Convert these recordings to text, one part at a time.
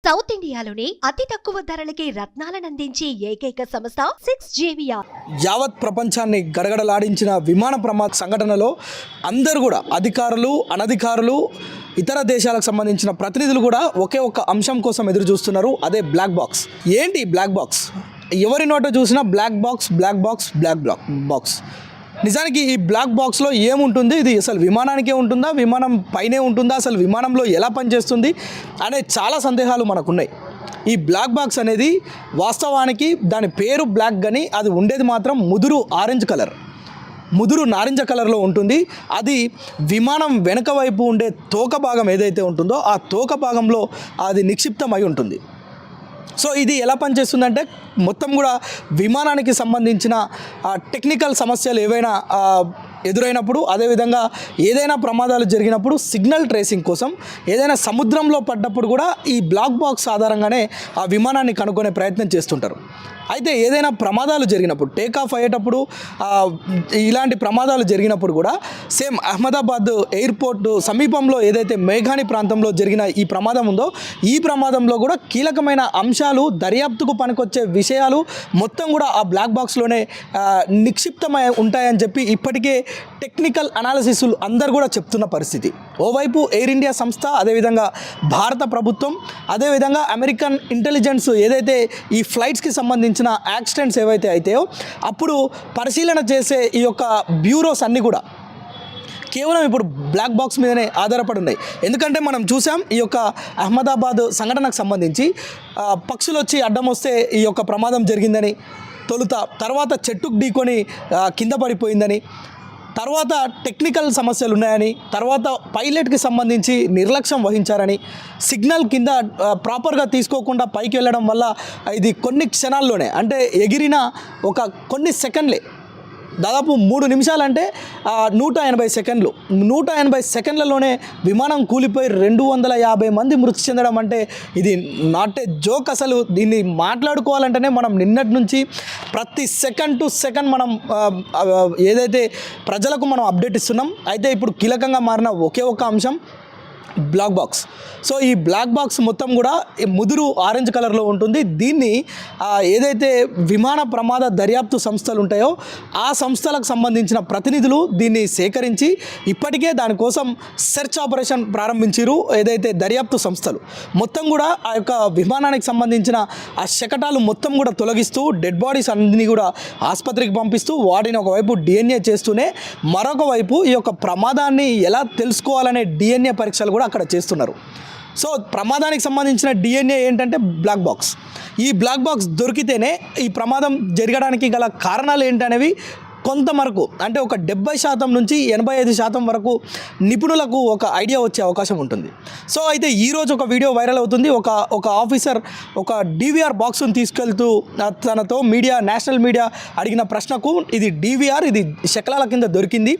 South ఇండియాలోనే అతి తక్కువ ధరలకి రత్నాలనందించే ఏకైక సంస్థ 6JVR. యావత్ ప్రపంచాన్ని గడగడలాడించిన విమాన ప్రమాద సంఘటనలో అందరూ కూడా అధికారులు, అనధికారులు, ఇతర దేశాలకు సంబంధించిన ప్రతినిధులు కూడా ఒకే ఒక్క అంశం కోసం ఎదురు చూస్తున్నారు. అదే బ్లాక్ బాక్స్. ఏంటి బ్లాక్ బాక్స్? ఎవరి నోట చూసినా black box, black box, black box. నిజానికి ఈ బ్లాక్ బాక్స్లో ఏముంటుంది? ఇది అసలు విమానానికే ఉంటుందా, విమానం పైనే ఉంటుందా, అసలు విమానంలో ఎలా పనిచేస్తుంది అనే చాలా సందేహాలు మనకున్నాయి. ఈ బ్లాక్ బాక్స్ అనేది వాస్తవానికి దాని పేరు బ్లాక్ కానీ అది ఉండేది మాత్రం ముదురు నారింజ కలర్లో ఉంటుంది. అది విమానం వెనక వైపు ఉండే తోక భాగం ఏదైతే ఉంటుందో ఆ తోక భాగంలో అది నిక్షిప్తమై ఉంటుంది. సో ఇది ఎలా పనిచేస్తుందంటే మొత్తం కూడా విమానానికి సంబంధించిన టెక్నికల్ సమస్యలు ఏవైనా ఎదురైనప్పుడు, అదేవిధంగా ఏదైనా ప్రమాదాలు జరిగినప్పుడు సిగ్నల్ ట్రేసింగ్ కోసం ఏదైనా సముద్రంలో పడ్డప్పుడు కూడా ఈ బ్లాక్ బాక్స్ ఆధారంగానే ఆ విమానాన్ని కనుక్కునే ప్రయత్నం చేస్తుంటారు. అయితే ఏదైనా ప్రమాదాలు జరిగినప్పుడు, టేకాఫ్ అయ్యేటప్పుడు ఇలాంటి ప్రమాదాలు జరిగినప్పుడు కూడా సేమ్ అహ్మదాబాద్ ఎయిర్పోర్ట్ సమీపంలో ఏదైతే మేఘాని ప్రాంతంలో జరిగిన ఈ ప్రమాదం ఉందో ఈ ప్రమాదంలో కూడా కీలకమైన అంశాలు, దర్యాప్తుకు పనికొచ్చే విషయాలు మొత్తం కూడా ఆ బ్లాక్ బాక్స్లోనే నిక్షిప్తమై ఉంటాయని చెప్పి ఇప్పటికే టెక్నికల్ అనాలిసిస్లు అందరు కూడా చెప్తున్న పరిస్థితి. ఓవైపు ఎయిర్ ఇండియా సంస్థ, అదేవిధంగా భారత ప్రభుత్వం, అదేవిధంగా అమెరికన్ ఇంటెలిజెన్స్ ఏదైతే ఈ ఫ్లైట్స్కి సంబంధించిన యాక్సిడెంట్స్ ఏవైతే అయితాయో అప్పుడు పరిశీలన చేసే ఈ యొక్క బ్యూరోస్ అన్నీ కూడా కేవలం ఇప్పుడు బ్లాక్ బాక్స్ మీదనే ఆధారపడి ఉన్నాయి. ఎందుకంటే మనం చూసాం ఈ యొక్క అహ్మదాబాద్ సంఘటనకు సంబంధించి పక్షులు వచ్చి అడ్డం వస్తే ఈ యొక్క ప్రమాదం జరిగిందని, తర్వాత చెట్టుకు ఢీకొని కింద పడిపోయిందని, తర్వాత టెక్నికల్ సమస్యలు ఉన్నాయని, తర్వాత పైలట్కి సంబంధించి నిర్లక్ష్యం వహించారని, సిగ్నల్ కింద ప్రాపర్గా తీసుకోకుండా పైకి వెళ్ళడం వల్ల ఇది కొన్ని క్షణాల్లోనే, అంటే ఎగిరిన కొన్ని సెకండ్లే, దాదాపు 3 నిమిషాలంటే 180 సెకండ్లలోనే విమానం కూలిపోయి 250 మంది మృతి చెందడం అంటే ఇది నాట్ ఏ జోక్. అసలు దీన్ని మాట్లాడుకోవాలంటేనే మనం నిన్నటి నుంచి ప్రతి సెకండ్ టు సెకండ్ మనం ఏదైతే ప్రజలకు మనం అప్డేట్ ఇస్తున్నాం. అయితే ఇప్పుడు కీలకంగా మారిన ఒకే ఒక్క అంశం బ్లాక్ బాక్స్. సో ఈ బ్లాక్ బాక్స్ మొత్తం కూడా ముదురు ఆరెంజ్ కలర్లో ఉంటుంది. దీన్ని ఏదైతే విమాన ప్రమాద దర్యాప్తు సంస్థలు ఉంటాయో ఆ సంస్థలకు సంబంధించిన ప్రతినిధులు దీన్ని సేకరించి ఇప్పటికే దానికోసం సెర్చ్ ఆపరేషన్ ప్రారంభించారు. ఏదైతే దర్యాప్తు సంస్థలు మొత్తం కూడా ఆ యొక్క విమానానికి సంబంధించిన ఆ శకటాలు మొత్తం కూడా తొలగిస్తూ డెడ్ బాడీస్ అన్నింటినీ కూడా ఆసుపత్రికి పంపిస్తూ వాటిని ఒకవైపు డిఎన్ఏ చేస్తూనే మరొక వైపు ఈ యొక్క ప్రమాదాన్ని ఎలా తెలుసుకోవాలనే డిఎన్ఏ పరీక్షలు కూడా అక్కడ చేస్తున్నారు. సో ప్రమాదానికి సంబంధించిన డిఎన్ఏ ఏంటంటే బ్లాక్ బాక్స్. ఈ బ్లాక్ బాక్స్ దొరికితేనే ఈ ప్రమాదం జరగడానికి గల కారణాలు ఏంటనేవి కొంతవరకు, అంటే ఒక 70% నుంచి 85% వరకు నిపుణులకు ఒక ఐడియా వచ్చే అవకాశం ఉంటుంది. సో అయితే ఈరోజు ఒక వీడియో వైరల్ అవుతుంది. ఒక ఆఫీసర్ ఒక DVR బాక్స్ను తీసుకెళ్తూ తనతో నేషనల్ మీడియా అడిగిన ప్రశ్నకు ఇది DVR, ఇది శకలాల కింద దొరికింది,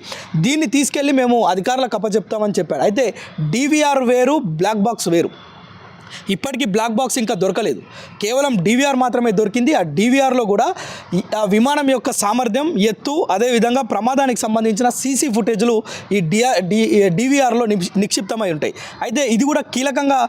దీన్ని తీసుకెళ్ళి మేము అధికారులకు అప్పచెప్తామని చెప్పాడు. అయితే DVR వేరు, బ్లాక్ బాక్స్ వేరు. ఇప్పటికీ బ్లాక్ బాక్స్ ఇంకా దొరకలేదు, కేవలం DVR మాత్రమే దొరికింది. ఆ DVRలో కూడా ఆ విమానం యొక్క సామర్థ్యం, ఎత్తు, అదేవిధంగా ప్రమాదానికి సంబంధించిన CC ఫుటేజ్లు ఈ DVRలో నిక్షిప్తమై ఉంటాయి. అయితే ఇది కూడా కీలకంగా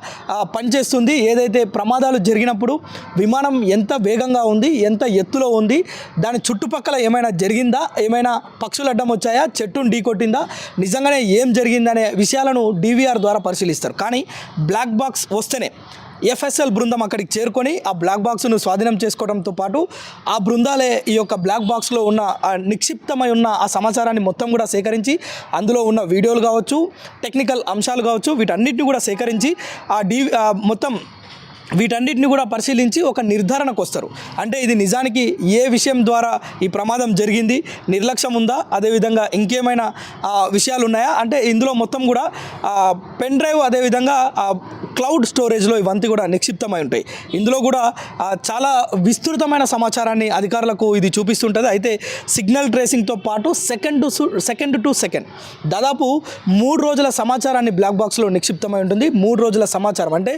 పనిచేస్తుంది. ఏదైతే ప్రమాదాలు జరిగినప్పుడు విమానం ఎంత వేగంగా ఉంది, ఎంత ఎత్తులో ఉంది, దాని చుట్టుపక్కల ఏమైనా జరిగిందా, ఏమైనా పక్షులు అడ్డం వచ్చాయా, చెట్టును ఢీకొట్టిందా, నిజంగానే ఏం జరిగిందనే విషయాలను DVR ద్వారా పరిశీలిస్తారు. కానీ బ్లాక్ బాక్స్ వస్తేనే FSL బృందం అక్కడికి చేరుకొని ఆ బ్లాక్ బాక్స్ను స్వాధీనం చేసుకోవడంతో పాటు ఆ బృందాలే ఈ యొక్క బ్లాక్ బాక్స్లో ఉన్న నిక్షిప్తమై ఉన్న ఆ సమాచారాన్ని మొత్తం కూడా సేకరించి అందులో ఉన్న వీడియోలు కావచ్చు, టెక్నికల్ అంశాలు కావచ్చు, వీటన్నిటిని కూడా సేకరించి మొత్తం వీటన్నిటిని కూడా పరిశీలించి ఒక నిర్ధారణకు వస్తారు. అంటే ఇది నిజానికి ఏ విషయం ద్వారా ఈ ప్రమాదం జరిగింది, నిర్లక్ష్యం ఉందా, అదేవిధంగా ఇంకేమైనా విషయాలు ఉన్నాయా, అంటే ఇందులో మొత్తం కూడా పెన్ డ్రైవ్, అదేవిధంగా క్లౌడ్ స్టోరేజ్లో ఇవంతా కూడా నిక్షిప్తమై ఉంటాయి. ఇందులో కూడా చాలా విస్తృతమైన సమాచారాన్ని అధికారులకు ఇది చూపిస్తుంటుంది. అయితే సిగ్నల్ ట్రేసింగ్తో పాటు సెకండ్ టు సెకండ్ దాదాపు 3 రోజుల సమాచారాన్ని బ్లాక్ బాక్స్లో నిక్షిప్తమై ఉంటుంది. 3 రోజుల సమాచారం అంటే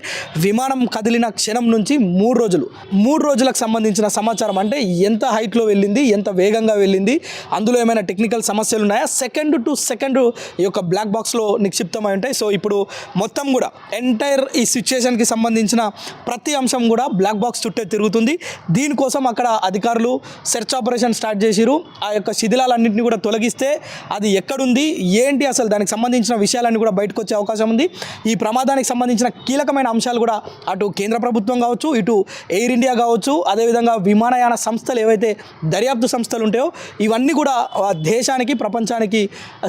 విమానం కదిలిన వెళ్ళిన క్షణం నుంచి 3 రోజులకు సంబంధించిన సమాచారం, అంటే ఎంత హైట్లో వెళ్ళింది, ఎంత వేగంగా వెళ్ళింది, అందులో ఏమైనా టెక్నికల్ సమస్యలు ఉన్నాయా, సెకండ్ టు సెకండ్ ఈ యొక్క బ్లాక్ బాక్స్లో నిక్షిప్తమై ఉంటాయి. సో ఇప్పుడు మొత్తం కూడా ఎంటైర్ ఈ సిచ్యుయేషన్కి సంబంధించిన ప్రతి అంశం కూడా బ్లాక్ బాక్స్ చుట్టే తిరుగుతుంది. దీనికోసం అక్కడ అధికారులు సెర్చ్ ఆపరేషన్ స్టార్ట్ చేసిరు. ఆ యొక్క శిథిలాలన్నింటినీ కూడా తొలగిస్తే అది ఎక్కడుంది, ఏంటి, అసలు దానికి సంబంధించిన విషయాలన్నీ కూడా బయటకు వచ్చే అవకాశం ఉంది. ఈ ప్రమాదానికి సంబంధించిన కీలకమైన అంశాలు కూడా అటు కేంద్ర ప్రభుత్వం కావచ్చు, ఇటు ఎయిర్ ఇండియా కావచ్చు, అదేవిధంగా విమానయాన సంస్థలు ఏవైతే దర్యాప్తు సంస్థలు ఉంటాయో ఇవన్నీ కూడా దేశానికి, ప్రపంచానికి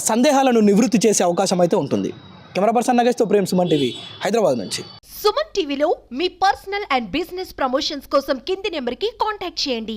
సందేహాలను నివృత్తి చేసే అవకాశం అయితే ఉంటుంది. కెమెరా పర్సన్ నగేష్తో ప్రేమ్, సుమన్ టీవీ, హైదరాబాద్ నుంచి. సుమన్ టీవీలో మీ పర్సనల్ అండ్ బిజినెస్ ప్రమోషన్స్ కోసం కింది నెంబర్కి కాంటాక్ట్ చేయండి.